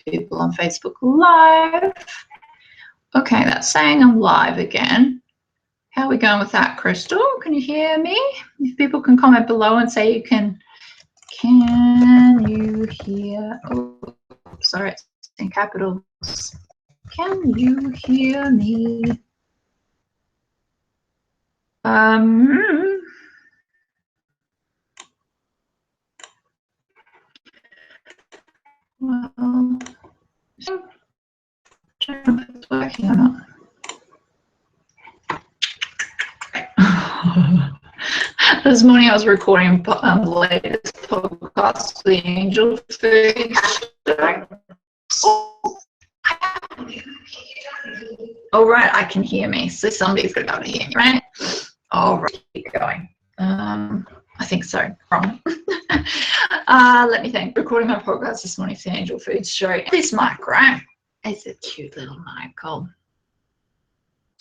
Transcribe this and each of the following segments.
people on Facebook Live. Okay, that's saying I'm live again. How are we going with that, Crystal? Can you hear me? If people can comment below and say you can you hear, oh, sorry, it's in capitals. Can you hear me? Well, I don't know if it's working or not. This morning I was recording the latest podcast, The Angel Food Show. Oh, right, I can hear me. So somebody's going to be able to hear me, right? All right, keep going. I think so. Wrong. Let me think. Recording my podcast this morning, The Angel Food Show. This mic, right? It's a cute little mic, Cole.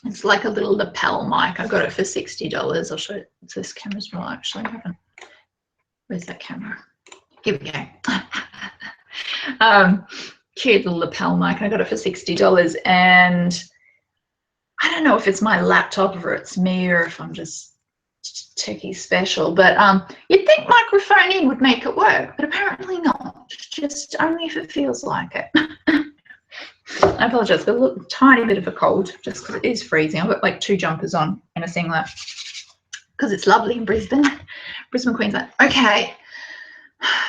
It's like a little lapel mic. I got it for $60. I'll show it. This camera's more actually. Where's that camera? Here we go. Cute little lapel mic. I got it for $60, and I don't know if it's my laptop or it's me or if I'm just techie special, but you'd think microphoning would make it work, but apparently not. Just only if it feels like it. I apologize, I've got a little tiny bit of a cold just because it is freezing. I've got like 2 jumpers on and a singlet because it's lovely in Brisbane, Queensland. Okay,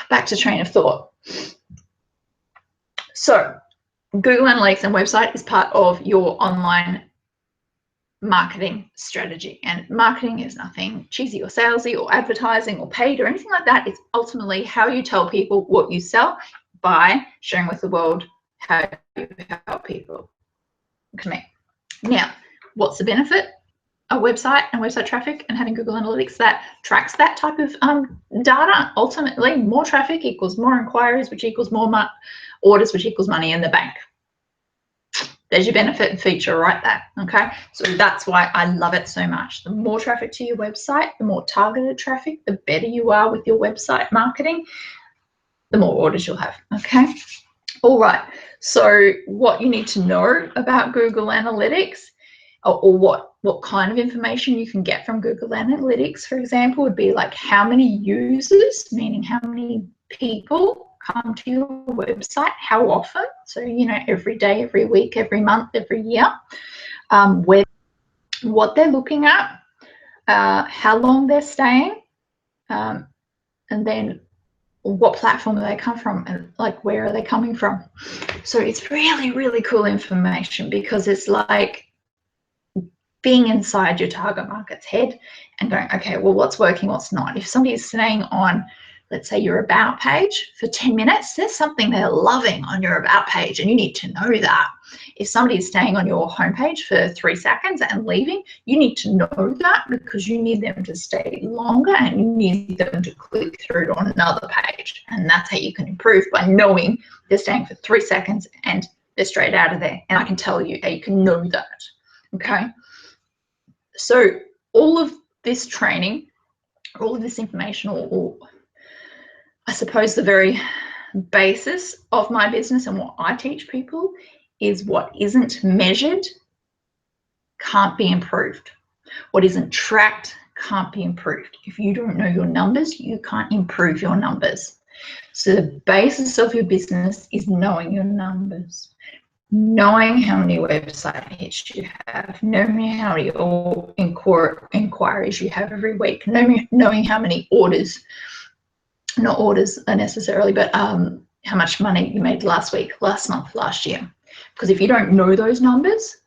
back to train of thought. So Google Analytics and website is part of your online marketing strategy, and marketing is nothing cheesy or salesy or advertising or paid or anything like that. It's ultimately how you tell people what you sell by sharing with the world how you help people connect. Now, what's the benefit? A website and website traffic and having Google Analytics that tracks that type of data. Ultimately, more traffic equals more inquiries, which equals more orders, which equals money in the bank. There's your benefit and feature right there, okay? So that's why I love it so much. The more traffic to your website, the more targeted traffic, the better you are with your website marketing, the more orders you'll have, okay? All right, so what you need to know about Google Analytics, or what kind of information you can get from Google Analytics, for example, would be like how many users, meaning how many people come to your website, how often, so you know, every day, every week, every month, every year, what they're looking at, how long they're staying, and then what platform do they come from, and like where are they coming from. So it's really, really cool information because it's like being inside your target market's head and going, okay, well, what's working, what's not. If somebody's staying on, let's say, your about page for 10 minutes, there's something they're loving on your about page and you need to know that. If somebody is staying on your homepage for 3 seconds and leaving, you need to know that because you need them to stay longer and you need them to click through on another page. And that's how you can improve, by knowing they're staying for 3 seconds and they're straight out of there. And I can tell you how you can know that, okay? So all of this training, all of this information, or I suppose the very basis of my business and what I teach people is what isn't measured can't be improved. What isn't tracked can't be improved. If you don't know your numbers, you can't improve your numbers. So the basis of your business is knowing your numbers. Knowing how many website hits you have, knowing how many inquiries you have every week, knowing how many orders, not orders necessarily, but how much money you made last week, last month, last year. Because if you don't know those numbers,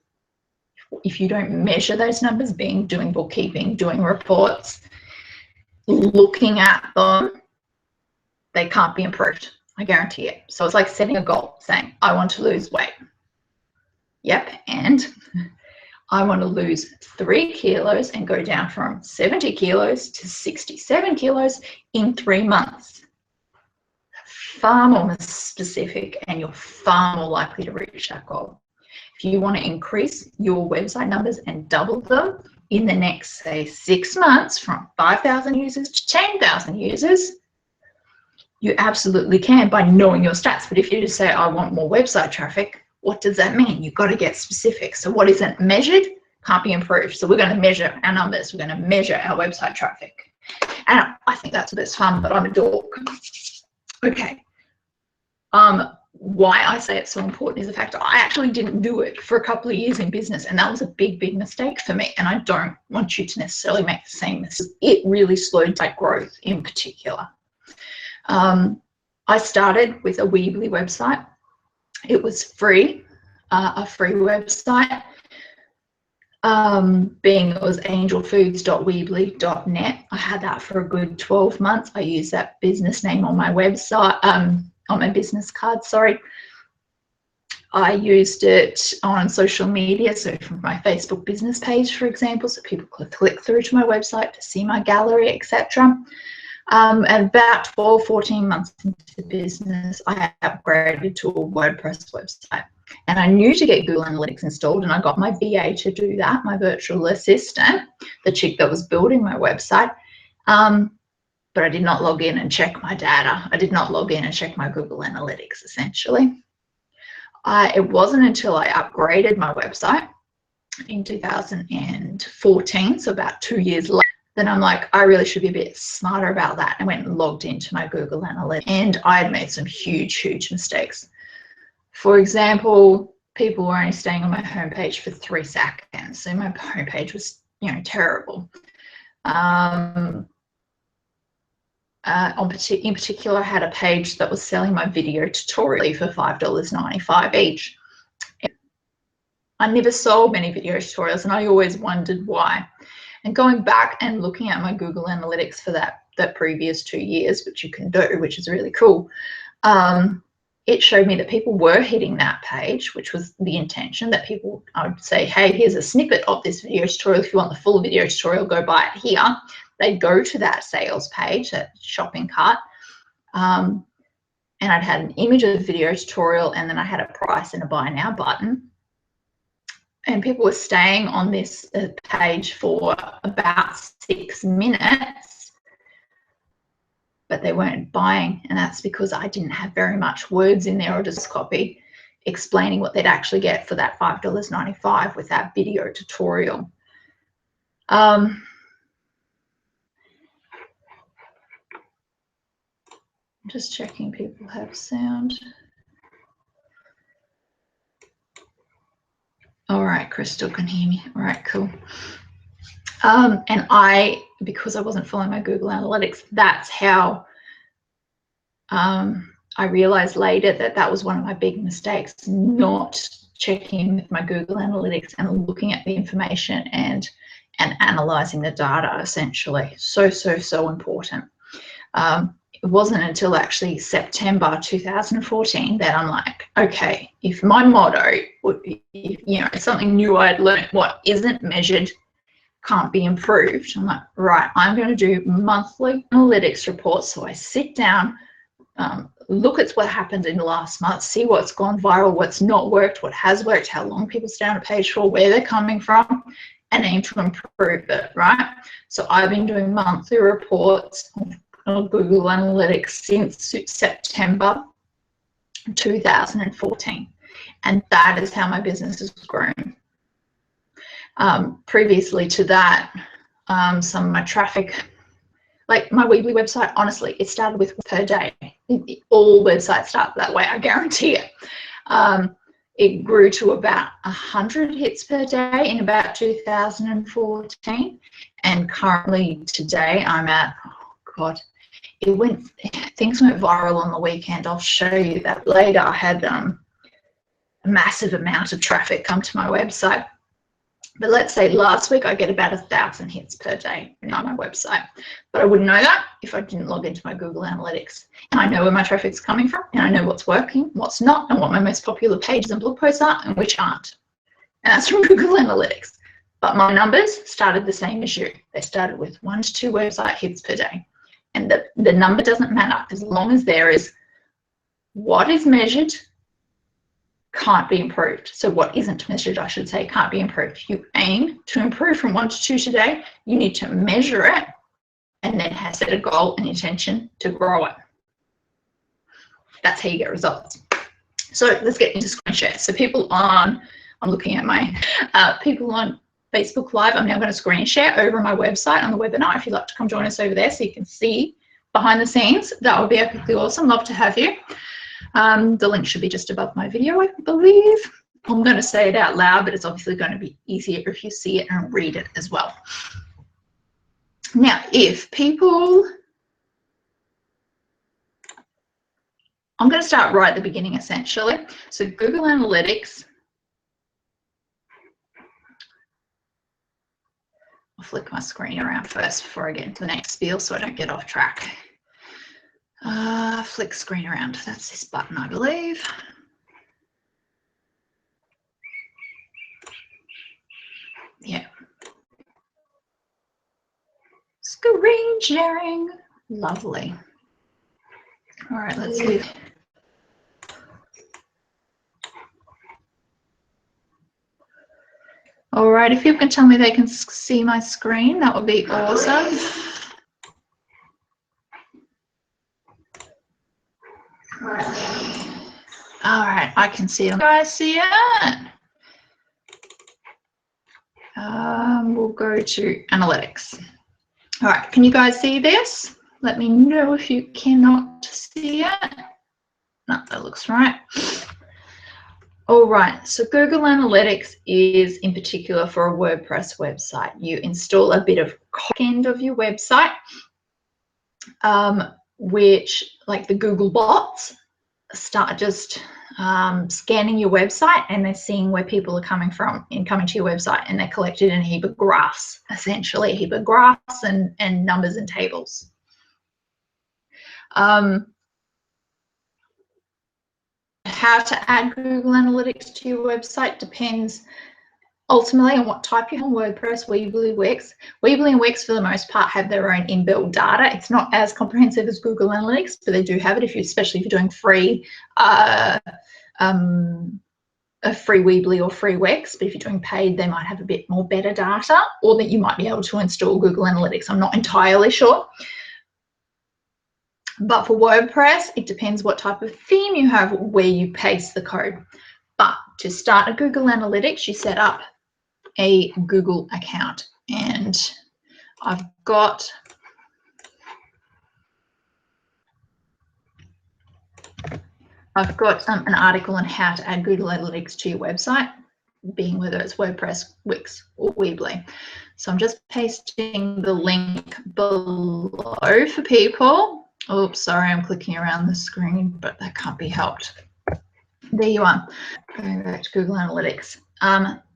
if you don't measure those numbers, doing bookkeeping, doing reports, looking at them, they can't be improved. I guarantee it. So it's like setting a goal, saying, I want to lose weight. Yep, and I want to lose 3 kilos and go down from 70 kilos to 67 kilos in 3 months. Far more specific, and you're far more likely to reach that goal. If you want to increase your website numbers and double them in the next, say, 6 months from 5,000 users to 10,000 users, You absolutely can by knowing your stats. But if you just say, I want more website traffic, what does that mean? You've got to get specific. So what isn't measured can't be improved. So we're going to measure our numbers. We're going to measure our website traffic. And I think that's the best fun, but I'm a dork. Okay. Why I say it's so important is the fact that I actually didn't do it for a couple of years in business, and that was a big, big mistake for me. And I don't want you to necessarily make the same mistake. It really slowed my growth in particular. I started with a Weebly website. It was free, a free website. Being it was angelfoods.weebly.net. I had that for a good 12 months. I used that business name on my website, on my business card, sorry. I used it on social media, so from my Facebook business page, for example, so people could click through to my website to see my gallery, etc. And about 12, 14 months into business, I upgraded to a WordPress website. And I knew to get Google Analytics installed, and I got my VA to do that, my virtual assistant, the chick that was building my website. But I did not log in and check my data. I did not log in and check my Google Analytics, essentially. It wasn't until I upgraded my website in 2014, so about 2 years later, then I'm like, I really should be a bit smarter about that. I went and logged into my Google Analytics, and I had made some huge, huge mistakes. For example, people were only staying on my homepage for 3 seconds. So my homepage was, terrible. In particular, I had a page that was selling my video tutorial for $5.95 each. I never sold many video tutorials, and I always wondered why. And going back and looking at my Google Analytics for that previous 2 years, which you can do, which is really cool, it showed me that people were hitting that page, which was the intention, that people, I would say, hey, here's a snippet of this video tutorial. If you want the full video tutorial, go buy it here. They go to that sales page, that shopping cart, and I'd had an image of the video tutorial, and then I had a price and a buy now button. And people were staying on this page for about 6 minutes, but they weren't buying, and that's because I didn't have very much words in there or just copy explaining what they'd actually get for that $5.95 with that video tutorial. Just checking people have sound. All right, Crystal can hear me. All right, cool. And because I wasn't following my Google Analytics, that's how I realized later that was one of my big mistakes, not checking with my Google Analytics and looking at the information and analyzing the data, essentially. So important. It wasn't until actually September 2014 that I'm like, okay, if my motto would be, something new I'd learned, what isn't measured can't be improved. I'm like, right, I'm going to do monthly analytics reports. So I sit down, look at what happened in the last month, see what's gone viral, what's not worked, what has worked, how long people stay on a page for, where they're coming from, and aim to improve it, right? So I've been doing monthly reports on Google Analytics since September 2014, and that is how my business has grown. Previously to that, some of my traffic, like my Weebly website, honestly, it started with per day. All websites start that way, I guarantee it. It grew to about 100 hits per day in about 2014, and currently today I'm at, oh God, things went viral on the weekend. I'll show you that later. I had a massive amount of traffic come to my website. But let's say last week I get about 1,000 hits per day on my website. But I wouldn't know that if I didn't log into my Google Analytics. And I know where my traffic's coming from, and I know what's working, what's not, and what my most popular pages and blog posts are and which aren't. And that's from Google Analytics. But my numbers started the same as you. They started with 1 to 2 website hits per day. And the number doesn't matter as long as there is what is measured can't be improved. So what isn't measured, I should say, can't be improved. You aim to improve from 1 to 2 today. You need to measure it and then set a goal and intention to grow it. That's how you get results. So let's get into screen share. So people on, I'm looking at my people on Facebook Live, I'm now going to screen share over my website on the webinar. If you'd like to come join us over there so you can see behind the scenes, that would be epically awesome. Love to have you. The link should be just above my video, I believe. I'm going to say it out loud, but it's obviously going to be easier if you see it and read it as well. Now, if people, I'm going to start right at the beginning essentially. So Google Analytics, I'll flick my screen around first before I get into the next spiel so I don't get off track. Flick screen around, that's this button, I believe. Yeah. Screen sharing, lovely. All right, let's see. All right, if you can tell me they can see my screen, that would be awesome. All right, I can see it. You guys see it? We'll go to analytics. All right, can you guys see this? Let me know if you cannot see it. No, that looks right. All right, so Google Analytics is in particular for a WordPress website. You install a bit of content of your website, which, like the Google bots, start just scanning your website, and they're seeing where people are coming from and coming to your website, and they're collected in a heap of graphs, essentially a heap of graphs and numbers and tables. How to add Google Analytics to your website depends ultimately on what type you're on. WordPress, Weebly, Wix. Weebly and Wix for the most part have their own inbuilt data. It's not as comprehensive as Google Analytics, but they do have it, especially if you're doing free a free Weebly or free Wix. But if you're doing paid, they might have a bit more better data, or that you might be able to install Google Analytics. I'm not entirely sure. But for WordPress, it depends what type of theme you have, where you paste the code. But to start a Google Analytics, you set up a Google account. And I've got an article on how to add Google Analytics to your website, being whether it's WordPress, Wix, or Weebly. So I'm just pasting the link below for people. Oops, sorry, I'm clicking around the screen, but that can't be helped. There you are. Going back to Google Analytics.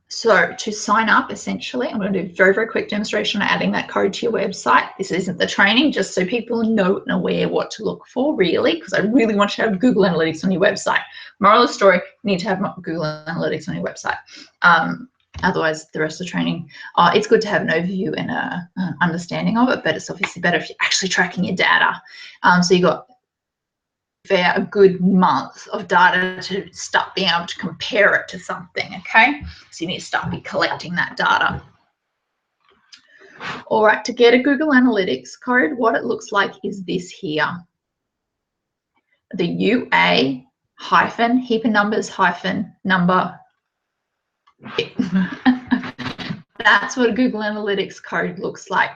So to sign up, essentially, I'm going to do a very, very quick demonstration on adding that code to your website. This isn't the training, just so people know and aware what to look for, really, because I really want you to have Google Analytics on your website. Moral of the story, you need to have Google Analytics on your website. Otherwise, the rest of the training, it's good to have an overview and an understanding of it, but it's obviously better if you're actually tracking your data. So you got a good month of data to start being able to compare it to something, okay? So you need to start collecting that data. All right, to get a Google Analytics code, what it looks like is this here. The UA hyphen, heap of numbers, hyphen, number. That's what a Google Analytics code looks like.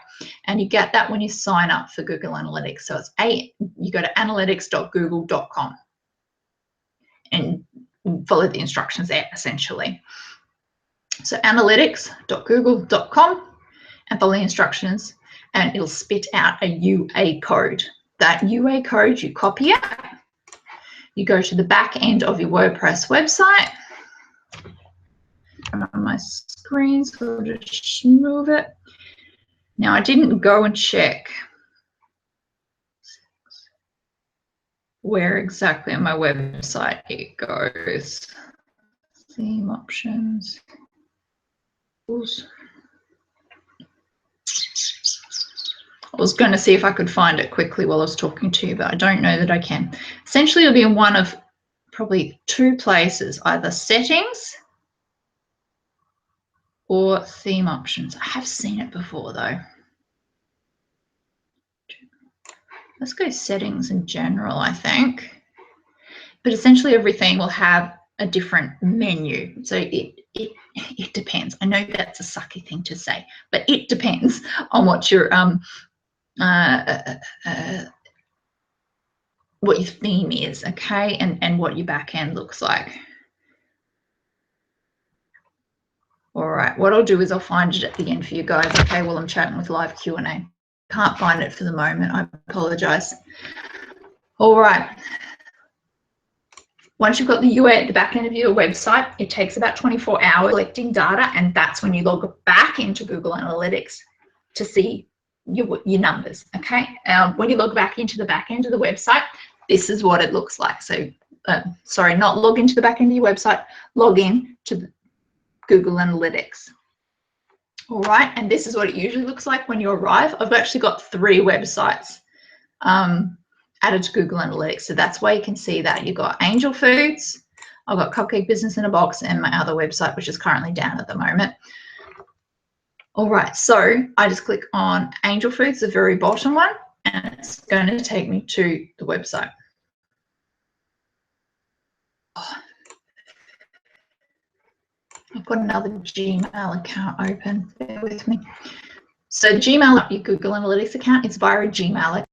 And you get that when you sign up for Google Analytics. So it's you go to analytics.google.com and follow the instructions there, essentially. So analytics.google.com and follow the instructions, and it'll spit out a UA code. That UA code, you copy it. You go to the back end of your WordPress website. On my screen, so I'll just move it. Now, I didn't go and check where exactly on my website it goes. Theme options. I was going to see if I could find it quickly while I was talking to you, but I don't know that I can. Essentially, it'll be in one of probably two places, either settings or theme options. I have seen it before though. Let's go settings in general, I think. but essentially everything will have a different menu. So it depends. I know that's a sucky thing to say, but it depends on what your theme is, okay, and what your back end looks like. All right, what I'll do is I'll find it at the end for you guys, okay, while I'm chatting with live Q&A. Can't find it for the moment, I apologize. All right. Once you've got the UA at the back end of your website, it takes about 24 hours collecting data, and that's when you log back into Google Analytics to see your numbers, okay? When you log back into the back end of the website, this is what it looks like. So, sorry, not log into the back end of your website, log in to Google Analytics. All right, and this is what it usually looks like when you arrive. I've actually got 3 websites added to Google Analytics, so that's why you can see that. You've got Angel Foods, I've got Cupcake Business in a Box, and my other website, which is currently down at the moment. All right, so I just click on Angel Foods, the very bottom one, and it's going to take me to the website. I've got another Gmail account open, bear with me. So Gmail, your Google Analytics account, is via a Gmail